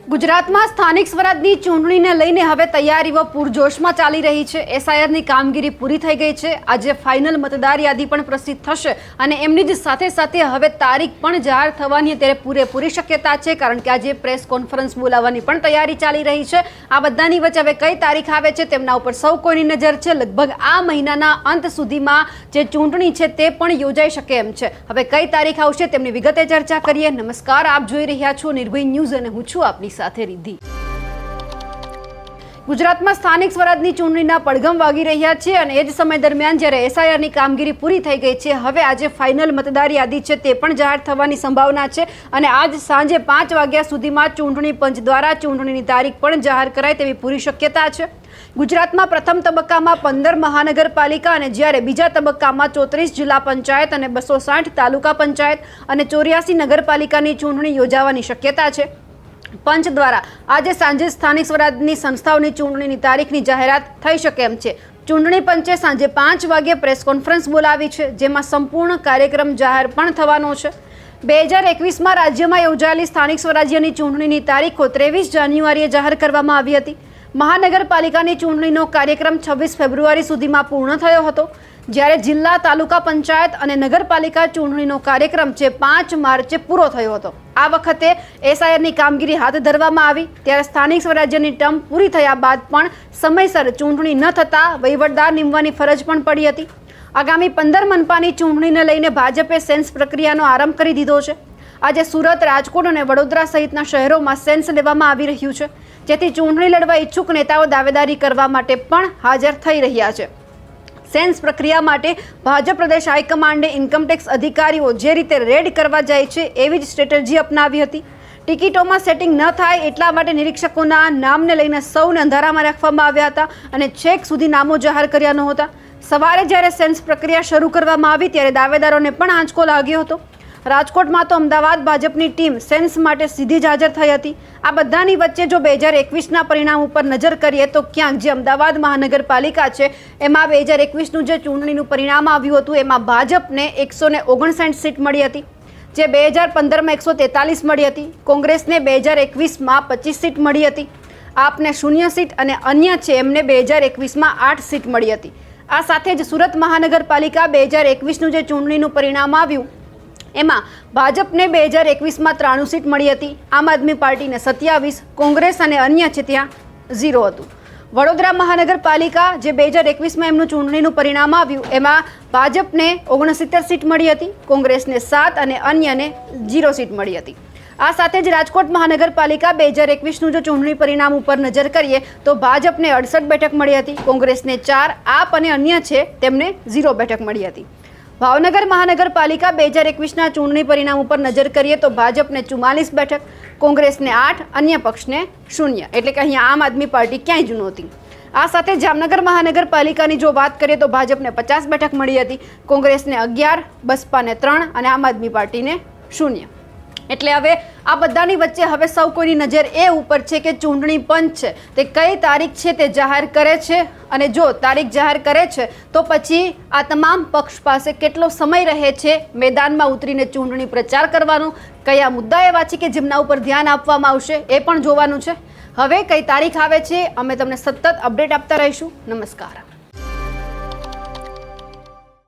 ગુજરાતમાં સ્થાનિક સ્વરાજની ચૂંટણીને લઈને હવે તૈયારીઓ પૂરજોશમાં ચાલી રહી છે। એસઆઈઆરની કામગીરી પૂરી થઈ ગઈ છે। આજે ફાઇનલ મતદાર યાદી પણ પ્રસિદ્ધ થશે અને એમની જ સાથે સાથે હવે તારીખ પણ જાહેર થવાની અત્યારે પૂરેપૂરી શક્યતા છે, કારણ કે આજે પ્રેસ કોન્ફરન્સ બોલાવવાની પણ તૈયારી ચાલી રહી છે। આ બધાની વચ્ચે હવે કઈ તારીખ આવે છે તેમના ઉપર સૌ કોઈની નજર છે। લગભગ આ મહિનાના અંત સુધીમાં જે ચૂંટણી છે તે પણ યોજાઈ શકે એમ છે। હવે કઈ તારીખ આવશે તેમની વિગતે ચર્ચા કરીએ। નમસ્કાર, આપ જોઈ રહ્યા છો નિર્ભય ન્યૂઝ અને હું છું આપની સાથે રિદ્ધિ। ગુજરાતમાં સ્થાનિક સ્વરાજની ચૂંટણીના પડઘમ વાગી રહ્યા છે અને એ જ સમય દરમિયાન જ્યારે એસઆઈઆરની કામગીરી પૂરી થઈ ગઈ છે, હવે આજે ફાઇનલ મતદાર યાદી છે તે પણ જાહેર થવાની સંભાવના છે અને આજ સાંજે 5 વાગ્યા સુધીમાં ચૂંટણી પંચ દ્વારા ચૂંટણીની તારીખ પણ જાહેર કરાય તેવી પૂરી શક્યતા છે। ગુજરાતમાં પ્રથમ તબક્કામાં 15 મહાનગરપાલિકા અને જ્યારે બીજા તબક્કામાં 34 જિલ્લા પંચાયત અને 260 તાલુકા પંચાયત અને 84 નગરપાલિકાની ચૂંટણી યોજાવાની શક્યતા છે। પંચ દ્વારા આજે સાંજે સ્થાનિક સ્વરાજની સંસ્થાઓની ચૂંટણીની તારીખની જાહેરાત થઈ શકે એમ છે। ચૂંટણી પંચે સાંજે 5 વાગ્યે પ્રેસ કોન્ફરન્સ બોલાવી છે, જેમાં સંપૂર્ણ કાર્યક્રમ જાહેર પણ થવાનો છે। 2021માં રાજ્યમાં યોજાયેલી સ્થાનિક સ્વરાજ્યની ચૂંટણીની તારીખો 23 જાન્યુઆરીએ જાહેર કરવામાં આવી હતી। મહાનગરપાલિકાની ચૂંટણીનો કાર્યક્રમ 26 ફેબ્રુઆરી સુધીમાં પૂર્ણ થયો હતો, જ્યારે જિલ્લા તાલુકા પંચાયત અને નગરપાલિકા ચૂંટણીનો કાર્યક્રમ છે 5 માર્ચે પૂરો થયો હતો। આ વખતે એસઆઈઆરની કામગીરી હાથ ધરવામાં આવી, ત્યારે સ્થાનિક સ્વરાજ્યની ટર્મ પૂરી થયા બાદ પણ સમયસર ચૂંટણી ન થતાં વહીવટદાર નિમવાની ફરજ પણ પડી હતી। આગામી 15 મનપાની ચૂંટણીને લઈને ભાજપે સેન્સ પ્રક્રિયાનો આરંભ કરી દીધો છે। આજે સુરત, રાજકોટ અને વડોદરા સહિતના શહેરોમાં સેન્સ લેવામાં આવી રહ્યું છે, જેથી ચૂંટણી લડવા ઈચ્છુક નેતાઓ દાવેદારી કરવા માટે પણ હાજર થઈ રહ્યા છે। સેન્સ પ્રક્રિયા માટે ભાજપ પ્રદેશ હાઈકમાન્ડે ઇન્કમટેક્સ અધિકારીઓ જે રીતે રેડ કરવા જાય છે એવી જ સ્ટ્રેટેજી અપનાવી હતી। ટિકિટોમાં સેટિંગ ન થાય એટલા માટે નિરીક્ષકોના નામને લઈને સૌને અંધારામાં રાખવામાં આવ્યા હતા અને છેક સુધી નામો જાહેર કર્યા નહોતા। સવારે જ્યારે સેન્સ પ્રક્રિયા શરૂ કરવામાં આવી ત્યારે દાવેદારોને પણ આંચકો લાગ્યો હતો। રાજકોટમાં તો અમદાવાદ ભાજપની ટીમ સેન્સ માટે સીધી જ હાજર થઈ હતી। આ બધાની વચ્ચે જો 2021ના પરિણામ ઉપર નજર કરીએ તો ક્યાંક જે અમદાવાદ મહાનગરપાલિકા છે એમાં 2021નું જે ચૂંટણીનું પરિણામ આવ્યું હતું એમાં ભાજપને 159 સીટ મળી હતી, જે 2015માં 143 મળી હતી। કોંગ્રેસને 2021માં 25 સીટ મળી હતી। આપને 0 સીટ અને અન્ય છે એમને 2021માં 8 સીટ મળી હતી। આ સાથે જ સુરત મહાનગરપાલિકા 2021નું જે ચૂંટણીનું પરિણામ આવ્યું એમાં ભાજપને 2021માં 93 સીટ મળી હતી, આમ આદમી પાર્ટીને 27, કોંગ્રેસ અને અન્ય છે ત્યાં 0 હતું। વડોદરા મહાનગરપાલિકા જે 2021માં એમનું ચૂંટણીનું પરિણામ આવ્યું એમાં ભાજપને 69 સીટ મળી હતી, કોંગ્રેસને 7 અને અન્યને 0 સીટ મળી હતી। આ સાથે જ રાજકોટ મહાનગરપાલિકા 2021નું જો ચૂંટણી પરિણામ ઉપર નજર કરીએ તો ભાજપને 68 બેઠક મળી હતી, કોંગ્રેસને 4, આપ અને અન્ય છે તેમને 0 બેઠક મળી હતી। ભાવનગર મહાનગરપાલિકા 2021ના ચૂંટણી પરિણામ ઉપર નજર કરીએ તો ભાજપને 44 બેઠક, કોંગ્રેસને 8, અન્ય પક્ષને 0, એટલે કે અહીંયા આમ આદમી પાર્ટી ક્યાંય જ નહોતી। આ સાથે જામનગર મહાનગરપાલિકાની જો વાત કરીએ તો ભાજપને 50 બેઠક મળી હતી, કોંગ્રેસને 11, બસપાને 3 અને આમ આદમી પાર્ટીને 0। એટલે હવે આ બધાની વચ્ચે હવે સૌ કોઈની નજર એ ઉપર છે કે ચૂંટણી પંચ છે તે કઈ તારીખ છે તે જાહેર કરે છે અને જો તારીખ જાહેર કરે છે તો પછી આ તમામ પક્ષ પાસે કેટલો સમય રહે છે મેદાનમાં ઉતરીને ચૂંટણી પ્રચાર કરવાનો, કયા મુદ્દા એવા છે કે જેમના ઉપર ધ્યાન આપવામાં આવશે એ પણ જોવાનું છે। હવે કઈ તારીખ આવે છે અમે તમને સતત અપડેટ આપતા રહીશું। નમસ્કાર।